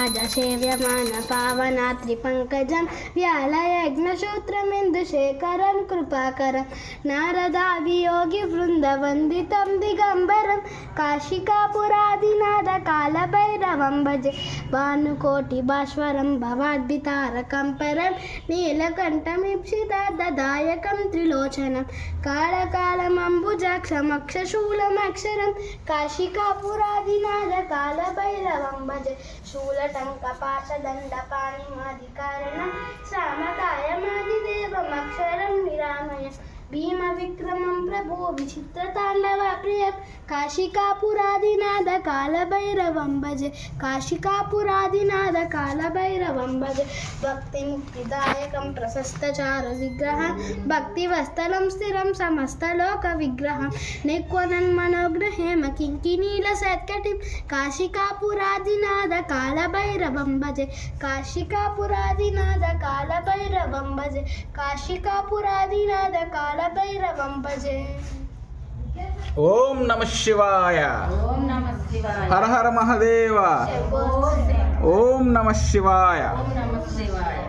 राजसेव्यमान पावनात्रिपङ्कजं व्यालयज्ञसूत्रमिन्दुशेखरं कृपाकरं नारदादियोगिवृन्दवन्दितं दिगम्बरं काशिकापुरादिनाथकालभैरवं भजे भानुकोटिभास्वरं भवाद्भितारकं परं नीलकण्ठमीप्सितादायकं त्रिलोचनं कालकालमम्बुजाक्षमक्षशूलमक्षरं काशिकापुरादिनाथकालभैरवं भजे शूलटङ्कपाशदण्डपाणिमादिकारणं श्रामकायमादिदेवमक्षरं निरामयं भीमविक्रमं प्रभो विचित्रताण्डवप्रियं काशिकापुरादिनाथकालभैरवं भजे काशिकापुरादिनाथकालभैरवं भजे भक्तिमुक्तिदायकं प्रशस्तचारुविग्रहं भक्तिवत्सलं स्थिरं समस्तलोकविग्रहं निक्वनन्मनोग्रहेम किङ्किणीलसत्कटिं काशिकापुरादिनाथकालभैरवं भजे काशिकापुरादिनाथकालभैरवं भजे काशिकापुरादिनाथकालभैरवं भजे। ఓం నమః శివాయ. ఓం నమః శివాయ. హర హర మహాదేవ. ఓం నమః శివాయ. ఓం నమః శివాయ.